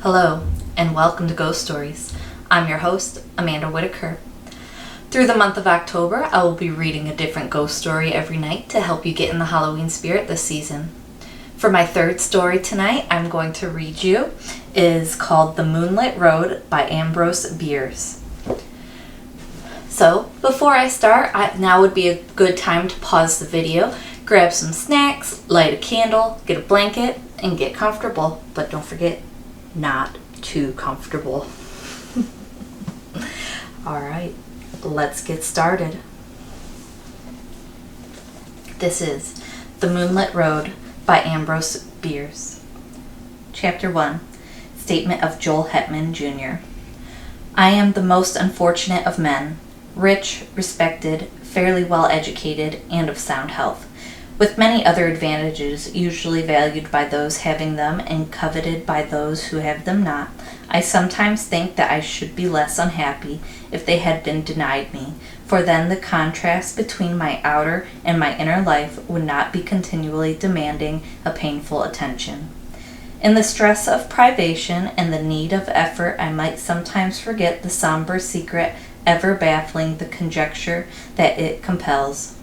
Hello, and welcome to Ghost Stories. I'm your host, Amanda Whitaker. Through the month of October, I will be reading a different ghost story every night to help you get in the Halloween spirit this season. For my third story tonight, I'm going to read you is called The Moonlit Road by Ambrose Bierce. So, before I start, now would be a good time to pause the video, grab some snacks, light a candle, get a blanket, and get comfortable. But don't forget, not too comfortable. Alright, let's get started. This is The Moonlit Road by Ambrose Bierce. Chapter 1. Statement of Joel Hetman, Jr. I am the most unfortunate of men, rich, respected, fairly well educated, and of sound health, with many other advantages usually valued by those having them and coveted by those who have them not. I sometimes think that I should be less unhappy if they had been denied me, for then the contrast between my outer and my inner life would not be continually demanding a painful attention. In the stress of privation and the need of effort, I might sometimes forget the somber secret ever baffling the conjecture that it compels.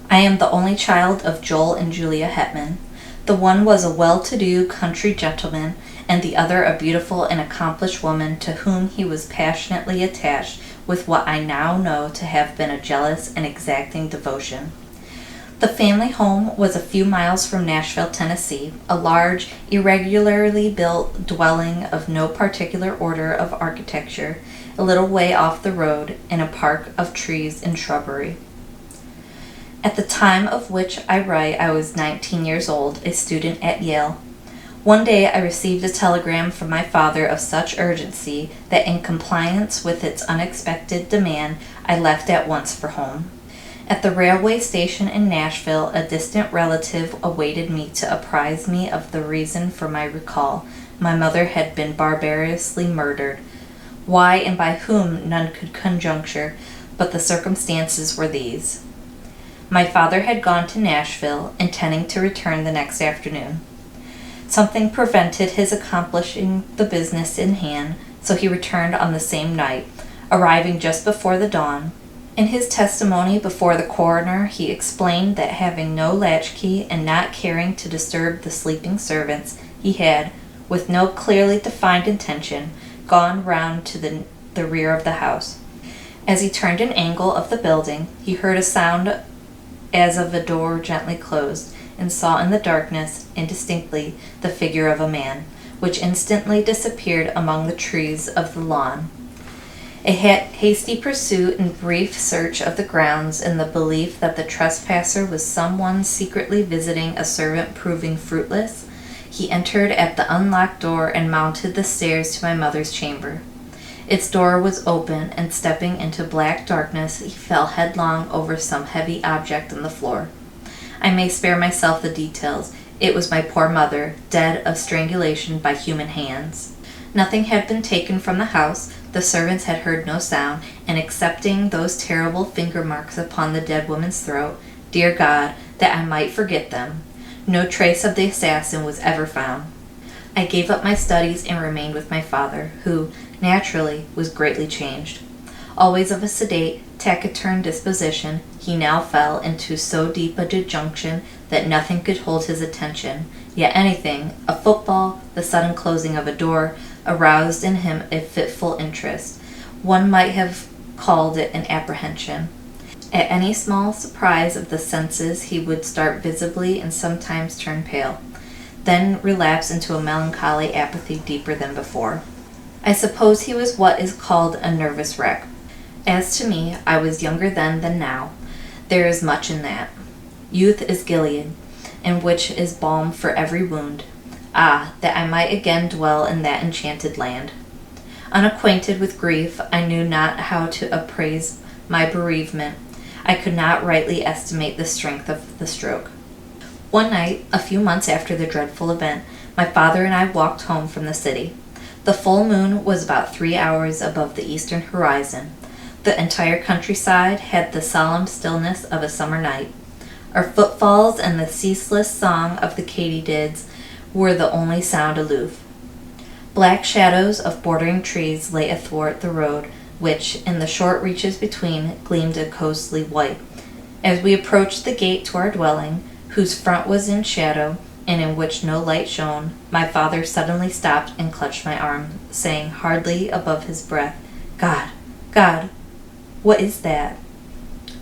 I am the only child of Joel and Julia Hetman. The one was a well-to-do country gentleman, and the other a beautiful and accomplished woman to whom he was passionately attached with what I now know to have been a jealous and exacting devotion. The family home was a few miles from Nashville, Tennessee, a large, irregularly built dwelling of no particular order of architecture, a little way off the road, in a park of trees and shrubbery. At the time of which I write, I was 19 years old, a student at Yale. One day I received a telegram from my father of such urgency that in compliance with its unexpected demand, I left at once for home. At the railway station in Nashville, a distant relative awaited me to apprise me of the reason for my recall. My mother had been barbarously murdered. Why and by whom none could conjecture, but the circumstances were these. My father had gone to Nashville, intending to return the next afternoon. Something prevented his accomplishing the business in hand, so he returned on the same night, arriving just before the dawn. In his testimony before the coroner, he explained that having no latchkey and not caring to disturb the sleeping servants, he had, with no clearly defined intention, gone round to the rear of the house. As he turned an angle of the building, he heard a sound as of a door gently closed, and saw in the darkness, indistinctly, the figure of a man, which instantly disappeared among the trees of the lawn. A hasty pursuit and brief search of the grounds, in the belief that the trespasser was some one secretly visiting a servant proving fruitless, he entered at the unlocked door and mounted the stairs to my mother's chamber. Its door was open, and stepping into black darkness, he fell headlong over some heavy object on the floor. I may spare myself the details. It was my poor mother, dead of strangulation by human hands. Nothing had been taken from the house, the servants had heard no sound, and excepting those terrible finger marks upon the dead woman's throat, dear God, that I might forget them, no trace of the assassin was ever found. I gave up my studies and remained with my father, who, naturally, was greatly changed. Always of a sedate, taciturn disposition, he now fell into so deep a dejection that nothing could hold his attention, yet anything, a football, the sudden closing of a door, aroused in him a fitful interest. One might have called it an apprehension. At any small surprise of the senses he would start visibly and sometimes turn pale, then relapse into a melancholy apathy deeper than before. I suppose he was what is called a nervous wreck. As to me, I was younger then than now. There is much in that. Youth is Gilead, in which is balm for every wound. Ah, that I might again dwell in that enchanted land. Unacquainted with grief, I knew not how to appraise my bereavement. I could not rightly estimate the strength of the stroke. One night, a few months after the dreadful event, my father and I walked home from the city. The full moon was about 3 hours above the eastern horizon. The entire countryside had the solemn stillness of a summer night. Our footfalls and the ceaseless song of the katydids were the only sound aloof. Black shadows of bordering trees lay athwart the road, which, in the short reaches between, gleamed a ghostly white. As we approached the gate to our dwelling, whose front was in shadow, and in which no light shone, my father suddenly stopped and clutched my arm, saying hardly above his breath, "God, God, what is that?"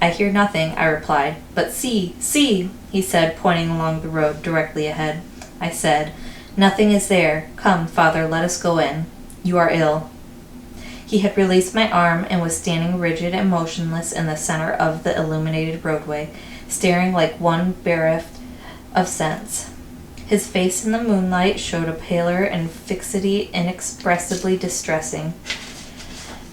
"I hear nothing," I replied. "But see, see," he said, pointing along the road directly ahead. I said, "Nothing is there. Come, father, let us go in. You are ill." He had released my arm and was standing rigid and motionless in the center of the illuminated roadway, staring like one bereft of sense. His face in the moonlight showed a pallor and fixity inexpressibly distressing.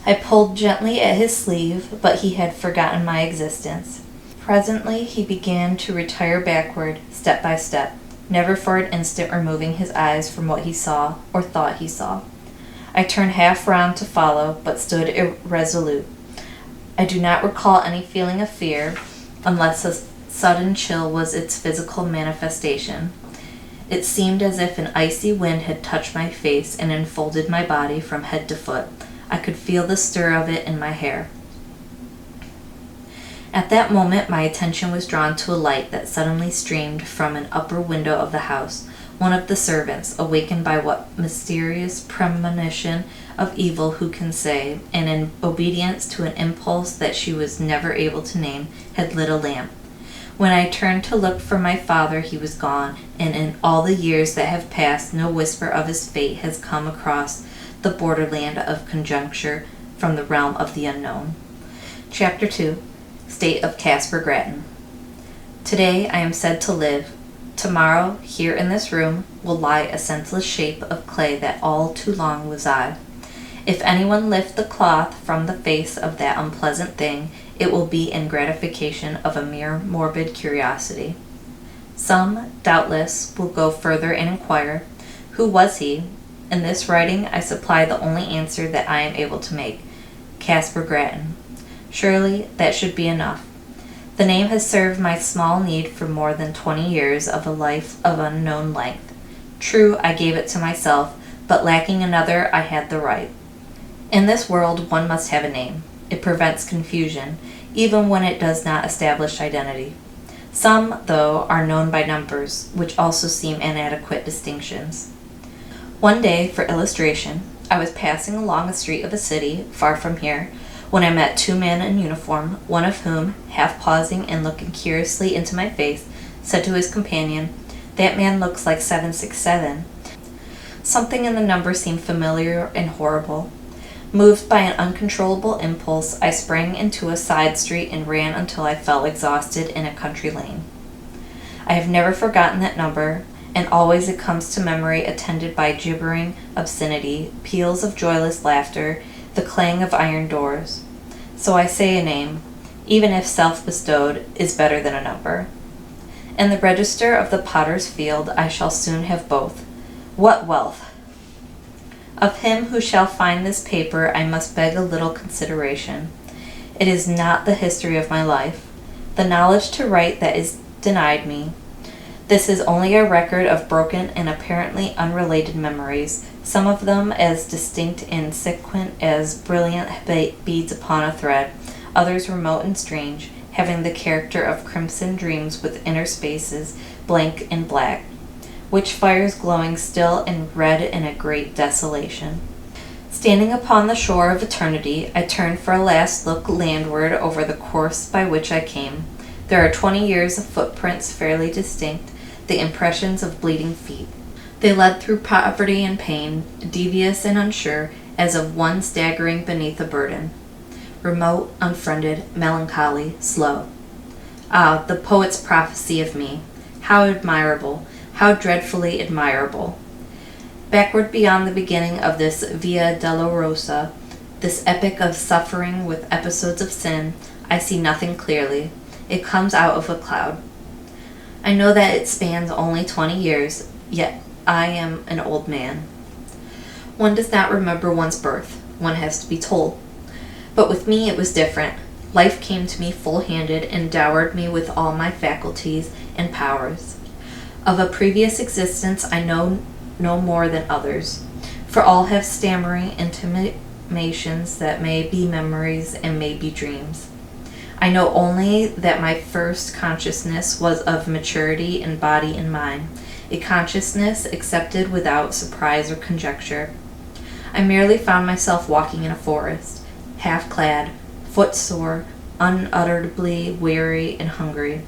I pulled gently at his sleeve, but he had forgotten my existence. Presently he began to retire backward, step by step, never for an instant removing his eyes from what he saw or thought he saw. I turned half round to follow, but stood irresolute. I do not recall any feeling of fear, unless a sudden chill was its physical manifestation. It seemed as if an icy wind had touched my face and enfolded my body from head to foot. I could feel the stir of it in my hair. At that moment my attention was drawn to a light that suddenly streamed from an upper window of the house. One of the servants, awakened by what mysterious premonition of evil who can say, and in obedience to an impulse that she was never able to name, had lit a lamp. When I turned to look for my father, he was gone, and in all the years that have passed, no whisper of his fate has come across the borderland of conjecture from the realm of the unknown. Chapter 2. State of Caspar Grattan. Today I am said to live. Tomorrow, here in this room, will lie a senseless shape of clay that all too long was I. If anyone lift the cloth from the face of that unpleasant thing, it will be in gratification of a mere morbid curiosity. Some, doubtless, will go further and inquire, who was he? In this writing I supply the only answer that I am able to make. Caspar Grattan. Surely that should be enough. The name has served my small need for more than 20 years of a life of unknown length. True, I gave it to myself, but lacking another, I had the right. In this world one must have a name. It prevents confusion, even when it does not establish identity. Some, though, are known by numbers, which also seem inadequate distinctions. One day, for illustration, I was passing along a street of a city far from here, when I met two men in uniform, one of whom, half pausing and looking curiously into my face, said to his companion, "That man looks like 767. Something in the number seemed familiar and horrible. Moved by an uncontrollable impulse, I sprang into a side street and ran until I fell exhausted in a country lane. I have never forgotten that number, and always it comes to memory attended by gibbering obscenity, peals of joyless laughter, the clang of iron doors. So I say a name, even if self-bestowed, is better than a number. In the register of the potter's field I shall soon have both. What wealth! Of him who shall find this paper I must beg a little consideration. It is not the history of my life, the knowledge to write that is denied me. This is only a record of broken and apparently unrelated memories, some of them as distinct and sequent as brilliant beads upon a thread, others remote and strange, having the character of crimson dreams with interspaces blank and black, which fires glowing still and red in a great desolation. Standing upon the shore of eternity, I turned for a last look landward over the course by which I came. There are 20 years of footprints fairly distinct, the impressions of bleeding feet. They led through poverty and pain, devious and unsure, as of one staggering beneath a burden. Remote, unfriended, melancholy, slow. Ah, the poet's prophecy of me. How admirable, how dreadfully admirable. Backward beyond the beginning of this Via Dolorosa, this epic of suffering with episodes of sin, I see nothing clearly. It comes out of a cloud. I know that it spans only 20 years, yet I am an old man. One does not remember one's birth. One has to be told. But with me it was different. Life came to me full-handed and dowered me with all my faculties and powers. Of a previous existence I know no more than others. For all have stammering intimations that may be memories and may be dreams. I know only that my first consciousness was of maturity in body and mind, a consciousness accepted without surprise or conjecture. I merely found myself walking in a forest, half-clad, footsore, unutterably weary and hungry.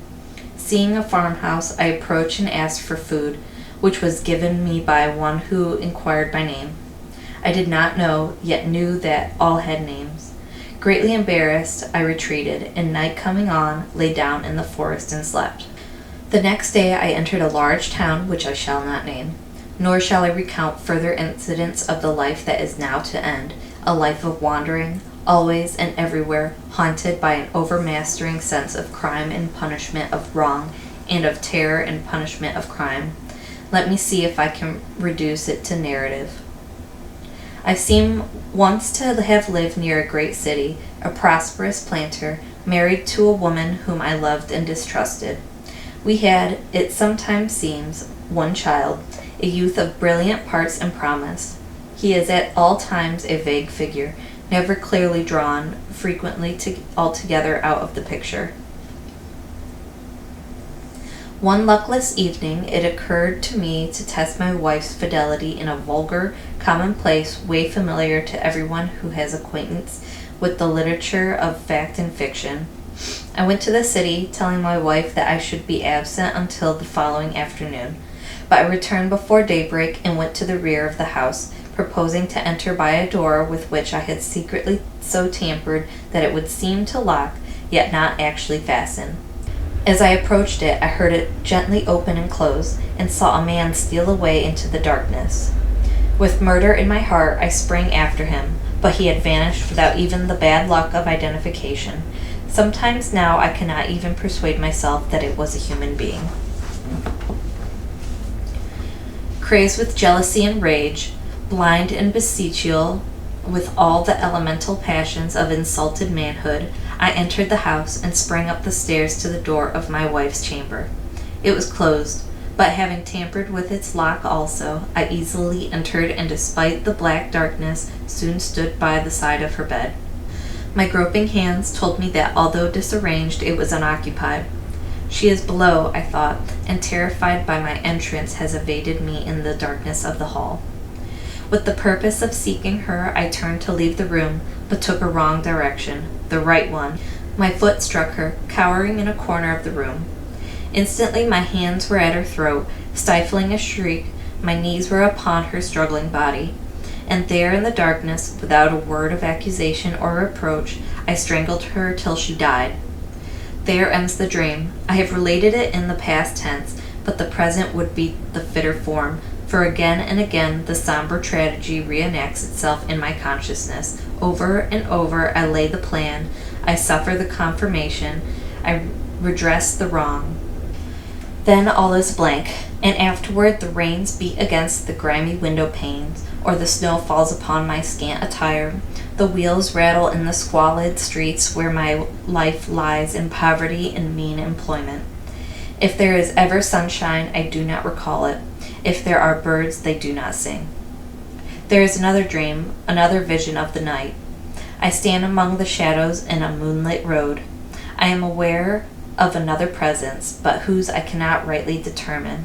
Seeing a farmhouse, I approached and asked for food, which was given me by one who inquired my name. I did not know, yet knew that all had names. Greatly embarrassed, I retreated, and night coming on, lay down in the forest and slept. The next day I entered a large town which I shall not name, nor shall I recount further incidents of the life that is now to end, a life of wandering, always and everywhere haunted by an overmastering sense of crime and punishment of wrong, and of terror and punishment of crime. Let me see if I can reduce it to narrative. I seem once to have lived near a great city, a prosperous planter, married to a woman whom I loved and distrusted. We had, it sometimes seems, one child, a youth of brilliant parts and promise. He is at all times a vague figure, never clearly drawn, frequently altogether out of the picture. One luckless evening it occurred to me to test my wife's fidelity in a vulgar, commonplace way familiar to everyone who has acquaintance with the literature of fact and fiction. I went to the city, telling my wife that I should be absent until the following afternoon, but I returned before daybreak and went to the rear of the house, proposing to enter by a door with which I had secretly so tampered that it would seem to lock, yet not actually fasten. As I approached it, I heard it gently open and close, and saw a man steal away into the darkness. With murder in my heart, I sprang after him, but he had vanished without even the bad luck of identification. Sometimes now I cannot even persuade myself that it was a human being. Crazed with jealousy and rage, blind and bestial with all the elemental passions of insulted manhood, I entered the house and sprang up the stairs to the door of my wife's chamber. It was closed, but having tampered with its lock also, I easily entered and despite the black darkness soon stood by the side of her bed. My groping hands told me that although disarranged it was unoccupied. She is below, I thought, and terrified by my entrance has evaded me in the darkness of the hall. With the purpose of seeking her, I turned to leave the room, but took a wrong direction, the right one. My foot struck her, cowering in a corner of the room. Instantly my hands were at her throat, stifling a shriek. My knees were upon her struggling body, and there in the darkness, without a word of accusation or reproach, I strangled her till she died. There ends the dream. I have related it in the past tense, but the present would be the fitter form, for again and again the somber tragedy reenacts itself in my consciousness. Over and over I lay the plan, I suffer the confirmation, I redress the wrong. Then all is blank, and afterward the rains beat against the grimy window panes, or the snow falls upon my scant attire. The wheels rattle in the squalid streets where my life lies in poverty and mean employment. If there is ever sunshine, I do not recall it. If there are birds, they do not sing. There is another dream, another vision of the night. I stand among the shadows in a moonlit road. I am aware of another presence, but whose I cannot rightly determine.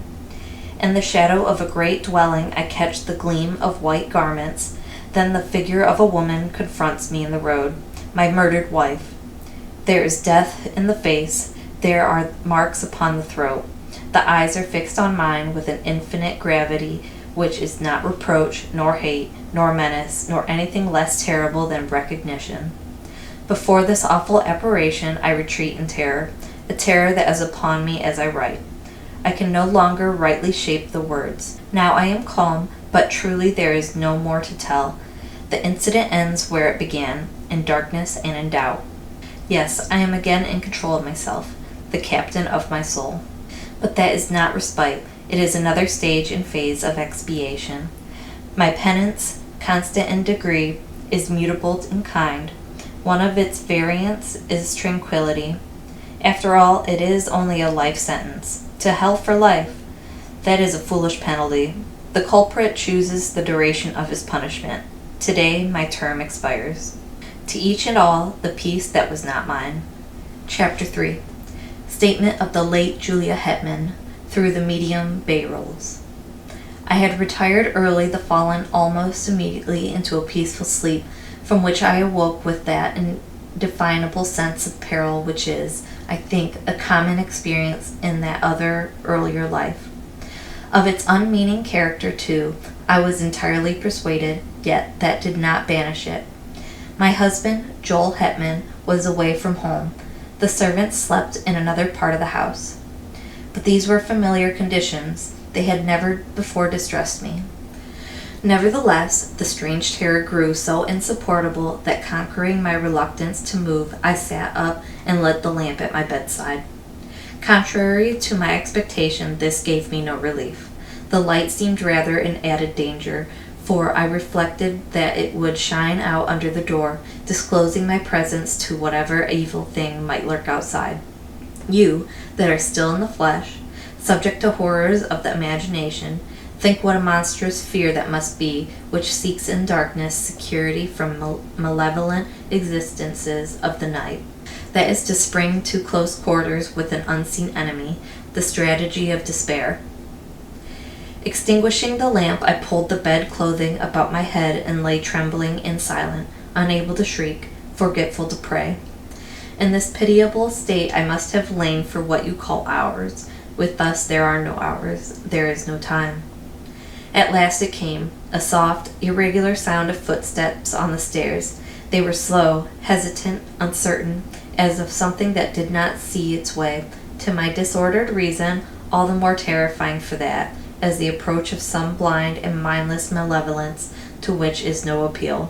In the shadow of a great dwelling I catch the gleam of white garments. Then the figure of a woman confronts me in the road, my murdered wife. There is death in the face, there are marks upon the throat. The eyes are fixed on mine with an infinite gravity which is not reproach, nor hate, nor menace, nor anything less terrible than recognition. Before this awful apparition I retreat in terror, a terror that is upon me as I write. I can no longer rightly shape the words. Now I am calm, but truly there is no more to tell. The incident ends where it began, in darkness and in doubt. Yes, I am again in control of myself, the captain of my soul. But that is not respite. It is another stage and phase of expiation. My penance, constant in degree, is mutable in kind. One of its variants is tranquility. After all, it is only a life sentence. To hell for life. That is a foolish penalty. The culprit chooses the duration of his punishment. Today my term expires. To each and all, the peace that was not mine. Chapter 3. Statement of the late Julia Hetman through the medium Bay rolls. I had retired early the fallen almost immediately into a peaceful sleep, from which I awoke with that indefinable sense of peril which is, I think, a common experience in that other earlier life. Of its unmeaning character, too, I was entirely persuaded, yet that did not banish it. My husband, Joel Hetman, was away from home. The servants slept in another part of the house. But these were familiar conditions. They had never before distressed me. Nevertheless, the strange terror grew so insupportable that, conquering my reluctance to move, I sat up and lit the lamp at my bedside. Contrary to my expectation, this gave me no relief. The light seemed rather an added danger, for I reflected that it would shine out under the door, disclosing my presence to whatever evil thing might lurk outside. You, that are still in the flesh, subject to horrors of the imagination, think what a monstrous fear that must be which seeks in darkness security from malevolent existences of the night. That is to spring to close quarters with an unseen enemy, the strategy of despair. Extinguishing the lamp, I pulled the bed clothing about my head and lay trembling and silent, unable to shriek, forgetful to pray. In this pitiable state I must have lain for what you call hours. With us there are no hours, there is no time. At last it came, a soft, irregular sound of footsteps on the stairs. They were slow, hesitant, uncertain, as of something that did not see its way, to my disordered reason, all the more terrifying for that, as the approach of some blind and mindless malevolence to which is no appeal.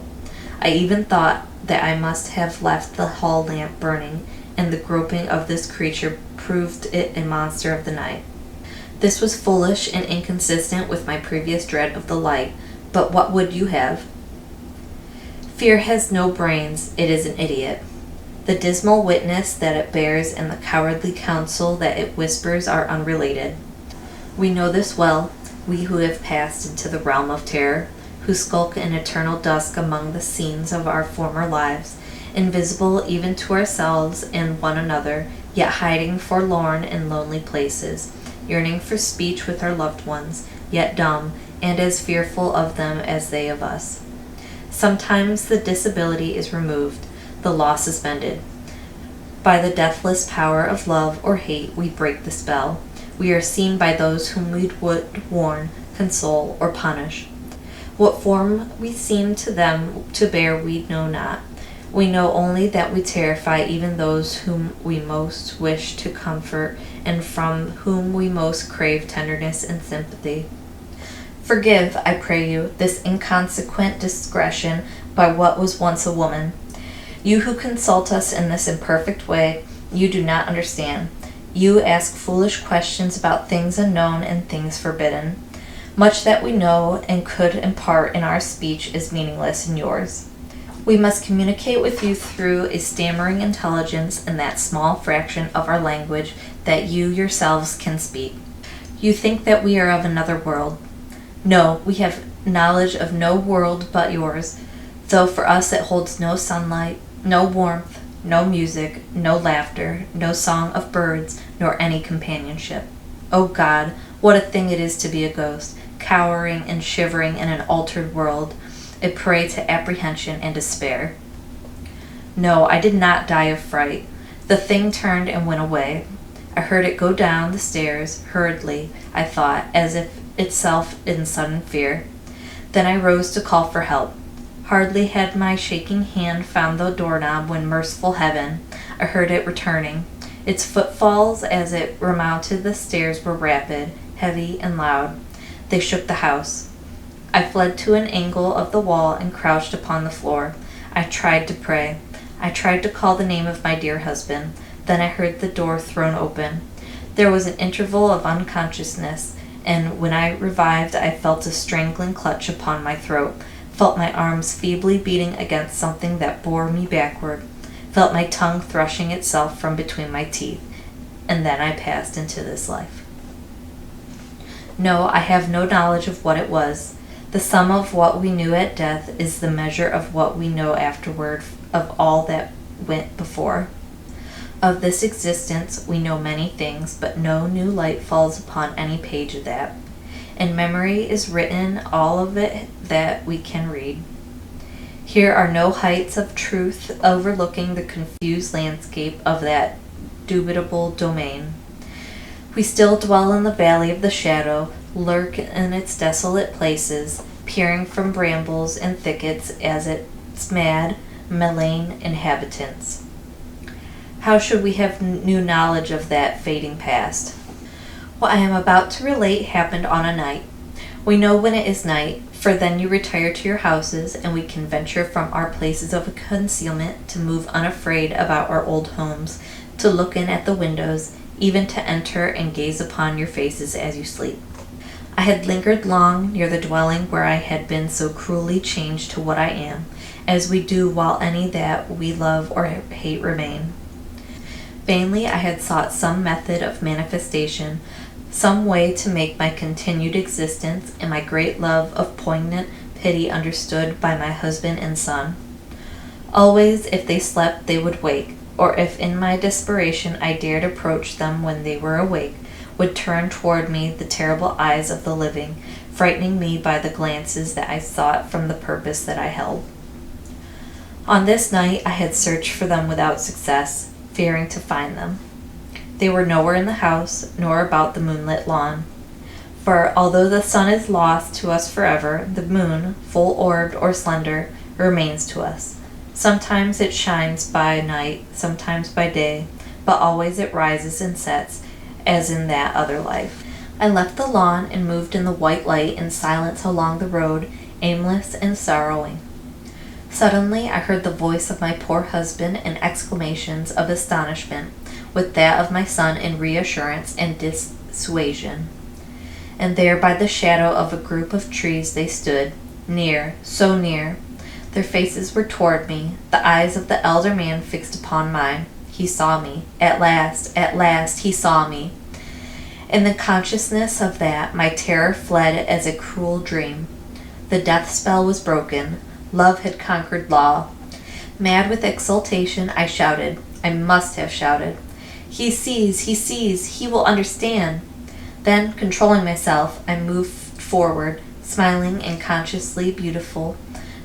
I even thought that I must have left the hall lamp burning, and the groping of this creature proved it a monster of the night. This was foolish and inconsistent with my previous dread of the light, but what would you have? Fear has no brains, it is an idiot. The dismal witness that it bears and the cowardly counsel that it whispers are unrelated. We know this well, we who have passed into the realm of terror, who skulk in eternal dusk among the scenes of our former lives, invisible even to ourselves and one another, yet hiding forlorn in lonely places, yearning for speech with our loved ones, yet dumb, and as fearful of them as they of us. Sometimes the disability is removed, the law suspended. By the deathless power of love or hate we break the spell. We are seen by those whom we would warn, console, or punish. What form we seem to them to bear we know not. We know only that we terrify even those whom we most wish to comfort and from whom we most crave tenderness and sympathy. Forgive, I pray you, this inconsequent digression by what was once a woman. You who consult us in this imperfect way, you do not understand. You ask foolish questions about things unknown and things forbidden. Much that we know and could impart in our speech is meaningless in yours. We must communicate with you through a stammering intelligence in that small fraction of our language that you yourselves can speak. You think that we are of another world. No, we have knowledge of no world but yours, though for us it holds no sunlight, no warmth, no music, no laughter, no song of birds, nor any companionship. O God, what a thing it is to be a ghost, cowering and shivering in an altered world, a prey to apprehension and despair. No, I did not die of fright. The thing turned and went away. I heard it go down the stairs, hurriedly, I thought, as if itself in sudden fear. Then I rose to call for help. Hardly had my shaking hand found the doorknob when, merciful heaven, I heard it returning. Its footfalls as it remounted the stairs were rapid, heavy, and loud. They shook the house. I fled to an angle of the wall and crouched upon the floor. I tried to pray. I tried to call the name of my dear husband. Then I heard the door thrown open. There was an interval of unconsciousness, and when I revived I felt a strangling clutch upon my throat, felt my arms feebly beating against something that bore me backward, felt my tongue thrusting itself from between my teeth, and then I passed into this life. No, I have no knowledge of what it was. The sum of what we knew at death is the measure of what we know afterward of all that went before. Of this existence we know many things, but no new light falls upon any page of that. In memory is written all of it that we can read. Here are no heights of truth overlooking the confused landscape of that dubitable domain. We still dwell in the valley of the shadow, lurk in its desolate places, peering from brambles and thickets as its mad, malign inhabitants. How should we have new knowledge of that fading past? What I am about to relate happened on a night. We know when it is night, for then you retire to your houses, and we can venture from our places of concealment to move unafraid about our old homes, to look in at the windows, even to enter and gaze upon your faces as you sleep. I had lingered long near the dwelling where I had been so cruelly changed to what I am, as we do while any that we love or hate remain. Vainly I had sought some method of manifestation, some way to make my continued existence and my great love of poignant pity understood by my husband and son. Always, if they slept, they would wake, or if in my desperation I dared approach them when they were awake, would turn toward me the terrible eyes of the living, frightening me by the glances that I sought from the purpose that I held. On this night I had searched for them without success, fearing to find them. They were nowhere in the house, nor about the moonlit lawn. For although the sun is lost to us forever, the moon, full-orbed or slender, remains to us. Sometimes it shines by night, sometimes by day, but always it rises and sets, as in that other life. I left the lawn and moved in the white light in silence along the road, aimless and sorrowing. Suddenly I heard the voice of my poor husband in exclamations of astonishment, with that of my son in reassurance and dissuasion. And there by the shadow of a group of trees they stood, near, so near. Their faces were toward me, the eyes of the elder man fixed upon mine. He saw me. At last, he saw me. In the consciousness of that, my terror fled as a cruel dream. The death spell was broken. Love had conquered law. Mad with exultation, I shouted. I must have shouted. He sees, he will understand. Then, controlling myself, I moved forward, smiling and consciously beautiful,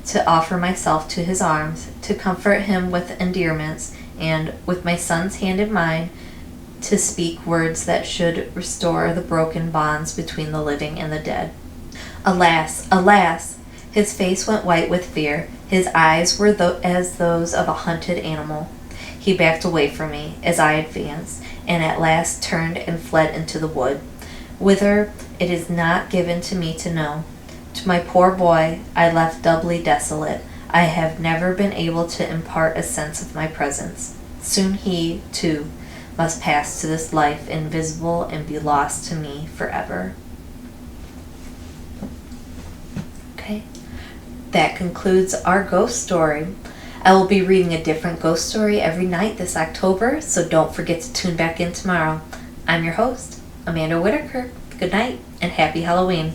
to offer myself to his arms, to comfort him with endearments, and, with my son's hand in mine, to speak words that should restore the broken bonds between the living and the dead. Alas, alas! His face went white with fear. His eyes were as those of a hunted animal. He backed away from me as I advanced, and at last turned and fled into the wood, whither it is not given to me to know. To my poor boy I left doubly desolate. I have never been able to impart a sense of my presence. Soon he, too, must pass to this life invisible and be lost to me forever. Okay, that concludes our ghost story. I will be reading a different ghost story every night this October, so don't forget to tune back in tomorrow. I'm your host, Amanda Whitaker. Good night and happy Halloween.